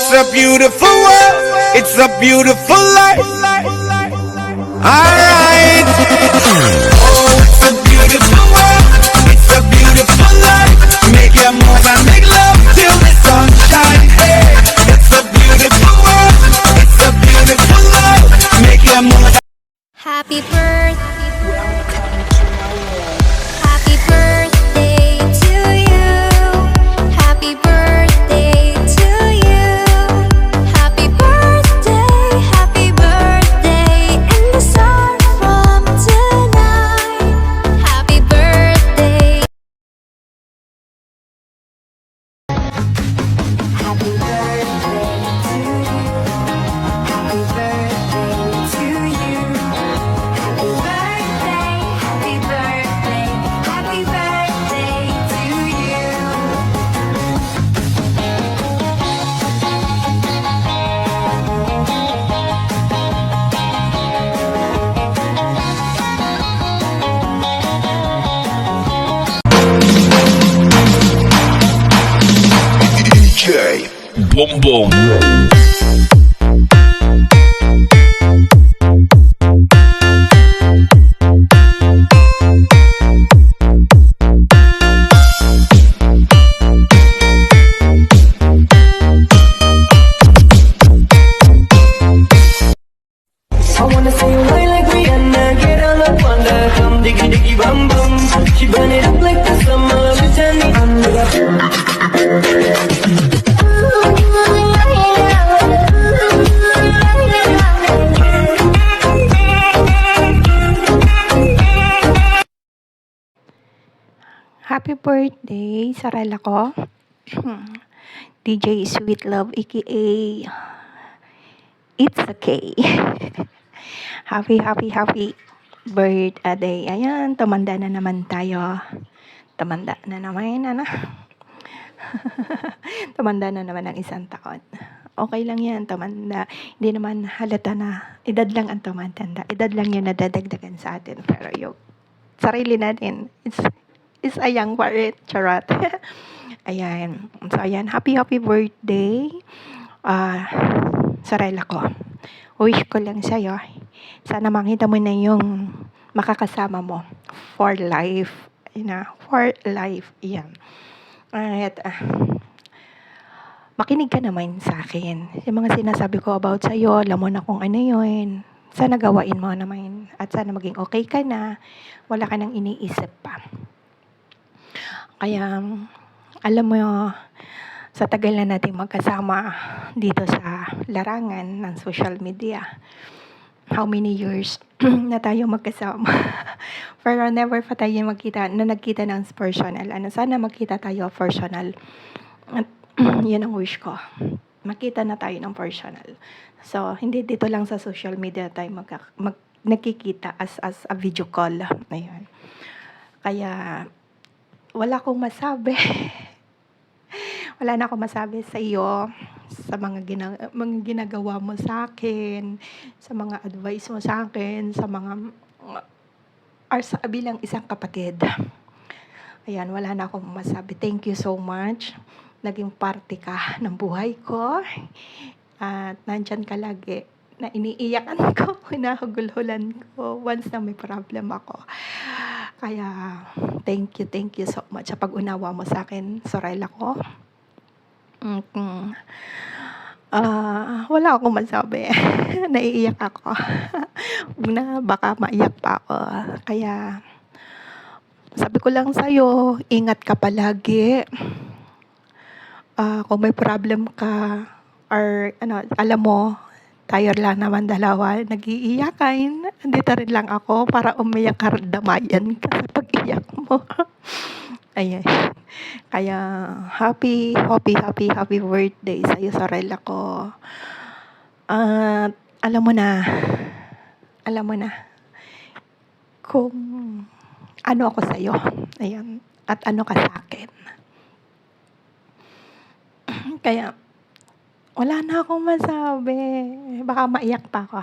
It's a beautiful world, it's a beautiful life. Alright. Oh, it's a beautiful world, it's a beautiful life. Make your move and make love till the sun shines. Hey, it's a beautiful world, it's a beautiful life. Make your move. Happy birthday, happy birthday to you. Happy birthday to you. Happy birthday, and the sun from tonight. Happy birthday. Happy birthday to you. Happy birthday to you. Happy birthday, happy birthday, happy birthday to you. DJ Bonbon. I wanna see you right like Rihanna, get all up on that, come diggy diggy bum bum. She burn it up like the summer, she turn me on with a Happy birthday sa rela ko. DJ Sweet Love aka It's Okay. Happy birthday. Ayan, tumanda na naman tayo. Tumanda na naman, ano? Tumanda na naman ng isang taon. Okay lang yan, tumanda. Hindi naman halata na. Edad lang ang tumatanda. Edad lang yun na dadagdagan sa atin. Pero yung sarili natin, it's a young part. Charot. Ayan. So, ayan. Happy birthday. Sarela ko. Wish ko lang sa'yo. Sana makita mo na yung makakasama mo for life. For life. Ayan. At makinig ka naman sa akin. Yung mga sinasabi ko about sa'yo, alam mo na kung ano yun. Sana gawain mo naman. At sana maging okay ka na. Wala ka nang iniisip pa. Kaya, alam mo, sa tagal na natin magkasama dito sa larangan ng social media, how many years na tayo magkasama. Pero never pa tayo nagkita ng personal. Sana magkita tayo personal. At yun ang wish ko. Makita na tayo ng personal. So, hindi dito lang sa social media tayo nagkikita as a video call. Ayan. Kaya, wala akong masabi. Wala na akong masabi sa iyo, sa mga ginagawa mo sa akin, sa mga advice mo sa akin, sa mga sa bilang isang kapatid. Ayan, wala na akong masabi. Thank you so much. Naging parte ka ng buhay ko. At nandyan ka lagi na iniiyakan ko, hinahagulhulan ko once na may problem ako. Kaya, thank you so much sa pag-unawa mo sa akin, Sorella ko. Wala akong masabi. Naiiyak ako. Baka maiyak pa ako. Kaya, sabi ko lang sa'yo, ingat ka palagi. Kung may problem ka, or alam mo, tayo lang naman dalawa, nag-iiyakan. Andito rin lang ako para umiyak ka, damayan ka sa pag-iyak mo. Ayan. Kaya, happy birthday sa'yo, Sorella ko. At, alam mo na, kung ano ako sa'yo. Ayan. At ano ka sa akin. Kaya, wala na akong masabi. Baka maiyak pa ako.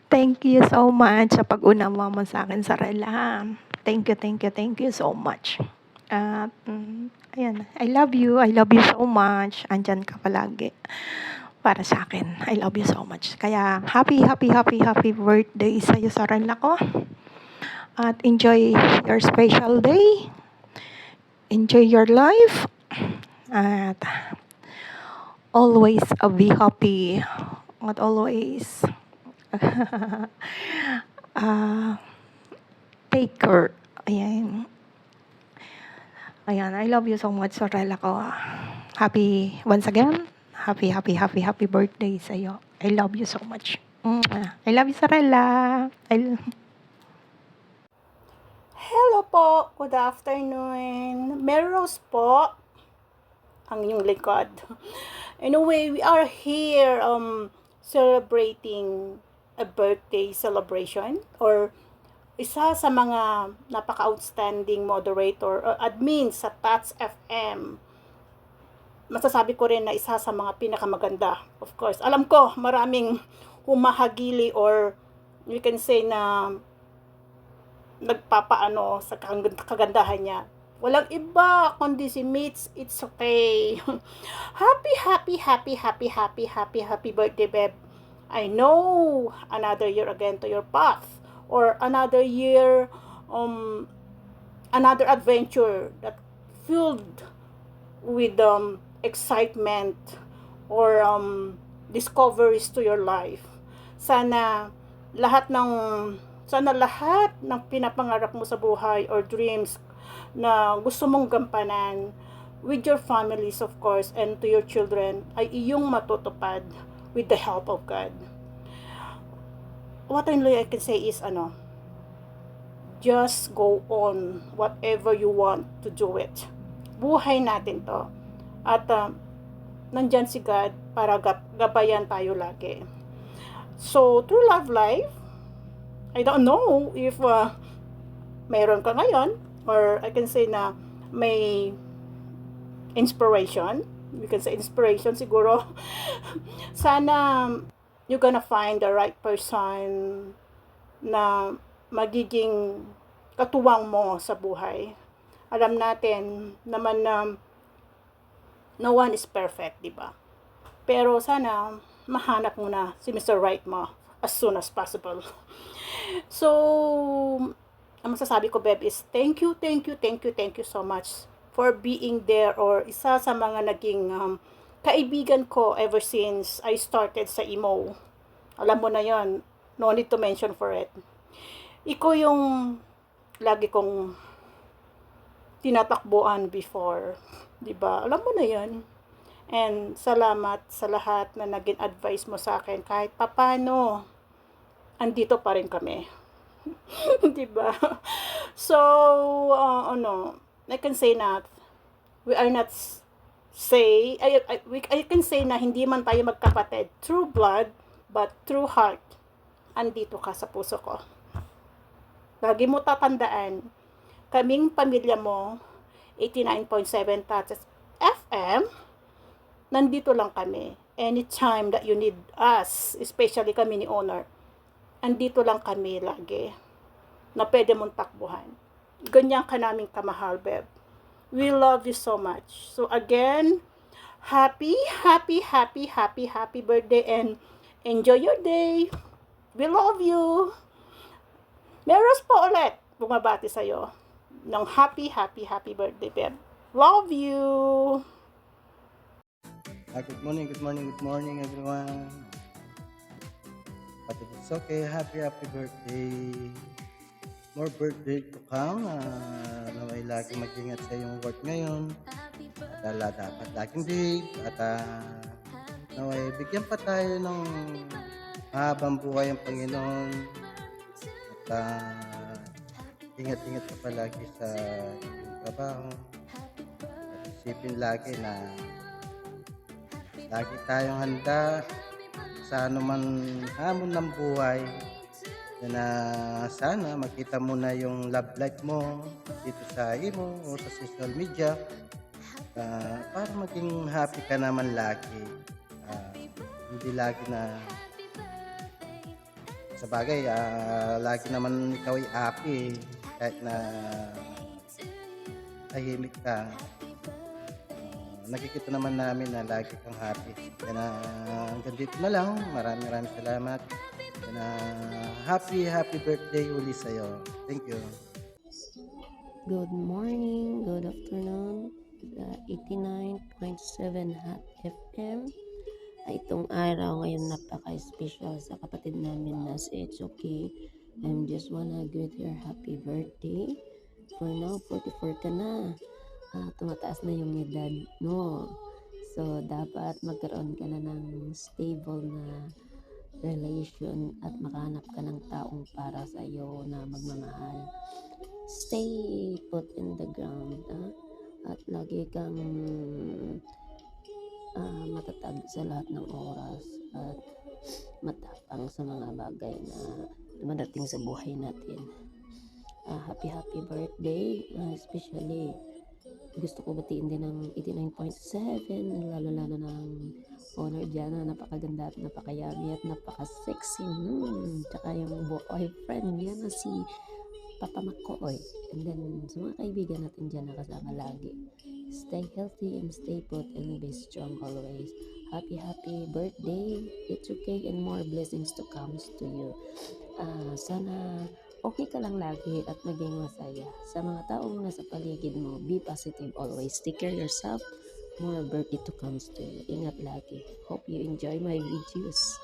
Thank you so much sa pag-unawa mo sa akin, Sorella. Thank you so much. At, ayan, I love you. I love you so much. Andyan ka palagi para sa akin. I love you so much. Kaya happy, happy, happy, happy birthday sa'yo, Sorella ko. At enjoy your special day. Enjoy your life. At always be happy. At always ah, take care. Ayan. Ayan, I love you so much, Sorella ko. Happy, once again, happy, happy, happy, happy birthday sa'yo. I love you so much. I love you, Sorella. Hello po, good afternoon. Melrose po, ang inyong likod. Anyway, we are here celebrating a birthday celebration or isa sa mga napaka-outstanding moderator or admin sa Tats FM. Masasabi ko rin na isa sa mga pinakamaganda. Of course, alam ko maraming humahagili or you can say na nagpapaano sa kagandahan niya. Walang iba kundi si Mitz. It's okay. Happy, happy, happy, happy, happy, happy, happy birthday, Beb. I know another year again to your path or another year, another adventure that filled with excitement or discoveries to your life. Sana lahat ng pinapangarap mo sa buhay or dreams na gusto mong gampanan with your families, of course, and to your children ay iyong matutupad with the help of God. What I can say is just go on whatever you want to do it. Buhay natin to. At nandyan si God para gabayan tayo lagi. So, through Love Life, I don't know if mayroon ka ngayon or I can say na may inspiration. We can say inspiration siguro. Sana you're gonna find the right person na magiging katuwang mo sa buhay. Alam natin naman na no one is perfect, di ba? Pero sana mahanap mo na si Mr. Right mo as soon as possible. So, ang masasabi ko, Beb, is thank you so much for being there or isa sa mga naging kaibigan ko ever since I started sa emo. Alam mo na yon, no need to mention for it. Ikaw yung lagi kong tinatakbuhan before, di ba? Alam mo na yon. And salamat sa lahat na naging advice mo sa akin kahit papano andito pa rin kami. Di ba? So, I can say that we are not I can say na hindi man tayo magkapatid through blood but through heart. Andito ka sa puso ko. Lagi mo tatandaan, kaming pamilya mo, 89.7 Tats FM, nandito lang kami. Anytime that you need us, especially kami ni Honor, andito lang kami lagi na pwede mong takbuhan. Ganyan ka naming kamahal, Beb. We love you so much. So again, happy birthday and enjoy your day. We love you. Meron po ulit bumabati sa'yo ng happy birthday, Beb. Love you. Good morning, everyone. But if it's okay, happy birthday. More birthday to come. Naway lagi mag-ingat sa iyong work ngayon. At dapat laging big. At naway bigyan pa tayo ng mahabang buhay ang Panginoon. At ingat-ingat ka palagi sa iyong trabaho. At isipin lagi na lagi tayong handa sa anuman hamon ng buhay na sana makita mo na yung love life mo dito sa imo o sa social media para maging happy ka naman lagi. Hindi lagi na sa bagay lagi naman ikaw ay happy kahit na tahimik ka, nakikita naman namin na lagi kang happy. Kaya na hanggang dito na lang. Maraming salamat. Kaya na happy birthday uli sa'yo. Thank you. Good morning, good afternoon, 89.7 Hot FM. Itong araw ngayon napaka-special sa kapatid namin na si It's Okay. I'm just wanna greet her happy birthday. For now, 44 ka na. Tumataas na yung edad mo. So, dapat magkaroon ka na ng stable na relation at makahanap ka ng taong para sa iyo na magmamahal. Stay put in the ground, at lagi kang matatag sa lahat ng oras at matapang sa mga bagay na dumadating sa buhay natin. Happy birthday, especially gusto ko batiin din ng 89.7, lalo ng owner dyan na napakaganda at napakayami at napaka-sexy. Tsaka yung boyfriend yan na si Papa McCoy. And then sa mga kaibigan natin dyan na kasama lagi. Stay healthy and stay put and be strong always. Happy birthday. It's okay and more blessings to come to you. Sana okay ka lang lagi at maging masaya. Sa mga taong nasa paligid mo, be positive always. Take care yourself. More birthday to come to you. Ingat lagi. Hope you enjoy my videos.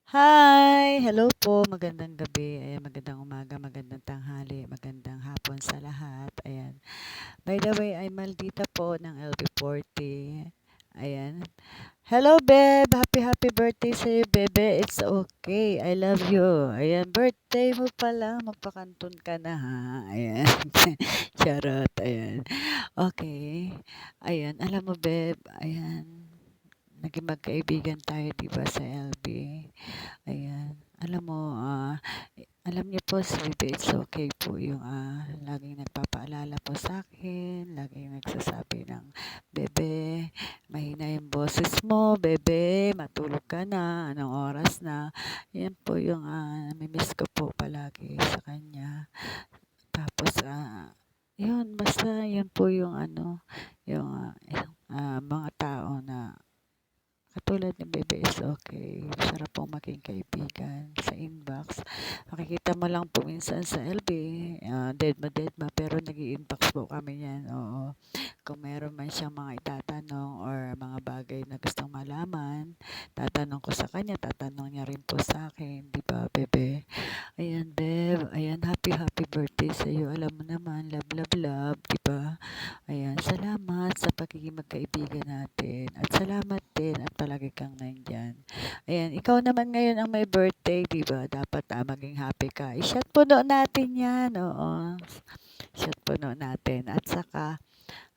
Hi! Hello po, magandang gabi, ayan, magandang umaga, magandang tanghali, magandang hapon sa lahat, ayan. By the way, I'm Maldita po ng LB40, ayan. Hello, Beb! Happy birthday sa'yo, bebe. It's okay. I love you. Ayan, birthday mo pala. Magpakantun ka na, ha? Ayan. Charot, ayan. Okay. Ayan, alam mo, Beb, ayan. Naging magkaibigan tayo, diba, sa LB. Ayan. Alam mo, alam niyo po si Bebe, it's okay po yung laging nagpapaalala po sa akin, laging nagsasabi ng, Bebe, mahina yung boses mo, Bebe, matulog ka na, anong oras na. Yan po yung namimiss ko po palagi sa kanya. Tapos, yun, basta yun po yung yung mga tao na katulad ni Bebe is okay. Sarap pong maging kaibigan sa inbox. Makikita mo lang po minsan sa LB, dead ma, pero nag-i-inbox po kami yan. Oo. Kung meron man siyang mga itatanong or mga bagay na gustong malaman, tatanong ko sa kanya, tatanong niya rin po sa akin. Di ba, Bebe? Ayan, Beb. Ayan, happy birthday sa iyo. Alam mo naman, love. Di ba? Ayan, salamat sa pagiging magkaibigan natin. At salamat din at palagi kang nandyan. Ayan, ikaw naman ngayon ang may birthday, di ba? Dapat maging happy ka. I-shot puno natin yan, oo. Shot puno natin. At saka,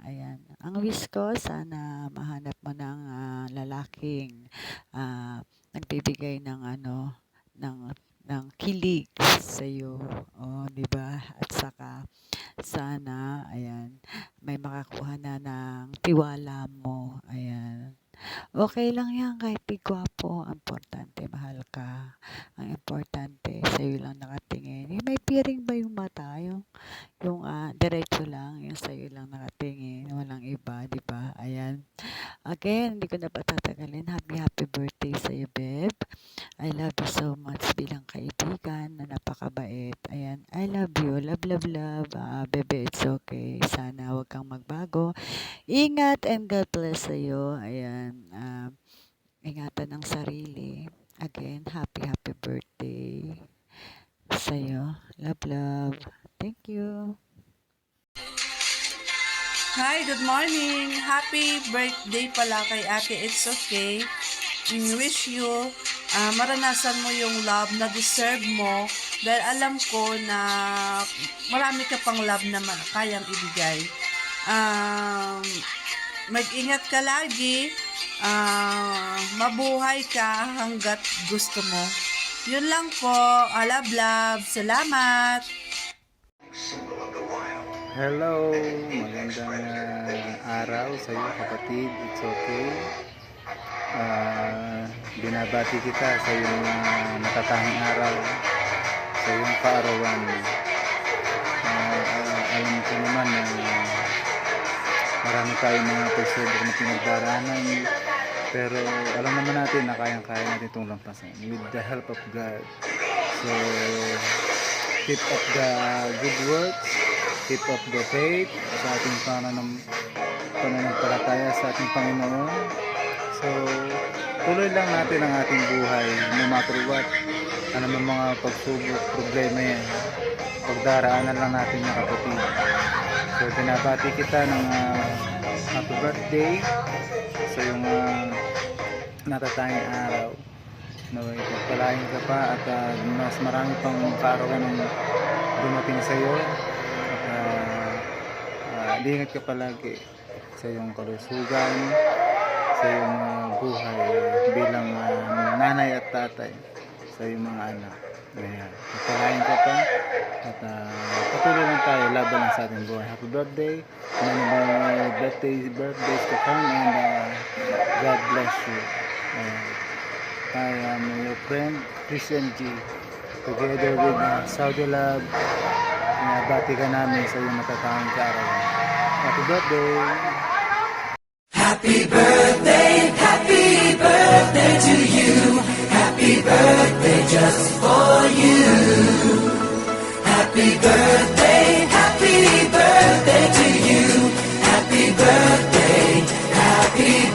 ayan, ang wish ko, sana mahanap mo ng lalaking nagbibigay ng ng kilig sa iyo. Oh, di ba? At saka sana ayan, may makakuha na ng tiwala mo. Ayan. Okay lang yan kahit di gwapo. Ang importante, mahal ka. Ang importante, sa'yo lang nakatingin. May piring ba yung mata? Yung diretso lang, yung sa'yo lang nakatingin. Walang iba, di ba? Ayan. Again, hindi ko na patatagalin. Happy birthday sa'yo, Beb. I love you so much bilang kaibigan na napakabait. Ayan, I love you. Love. Bebe, it's okay. Sana huwag kang magbago. Ingat and God bless sa'yo. Ayan, ingatan ang sarili. Again, happy birthday sa'yo. Love. Thank you. Hi, good morning. Happy birthday pala kay Ate It's Okay. Wish you maranasan mo yung love na deserve mo dahil alam ko na marami ka pang love na kayang ibigay. Mag-ingat ka lagi. Mabuhay ka hanggat gusto mo. Yun lang po. Love. Salamat. Hello, magandang araw sa iyo kapatid. It's okay. Binabati kita sa iyong natatanging araw, sa iyong kaarawan. alam ko naman na marami tayong mga pagsubok na pinagdaraanan, pero alam naman natin na kayang-kaya natin itong lampasan with the help of God. So keep up the good works, keep up the faith sa ating pananampalataya sa ating Panginoon. So tuloy lang natin ang ating buhay no matter what. Ano man mga pagsubok, problema yan, pagdaraanan lang natin yung kapatid. So binabati kita ng happy birthday sa iyong natatanging araw. Naway pagpalain ka pa at mas marami pang kaarawan ang dumating sa iyo. At ingat ka palagi sa iyong kalusugan, sa iyong buhay bilang nanay at tatay sa iyong mga anak. Ayan. Pagpalain ka pa at patuloy lang tayo, laban lang sa ating buhay. Happy birthday, many more birthdays to come, and God bless you. I am your friend Christian G, together with Saudi Love. Bati ka namin sa iyong matatanging kaarawan. Happy birthday! Happy birthday to you. Happy birthday just for you. Happy birthday to you. Happy birthday, happy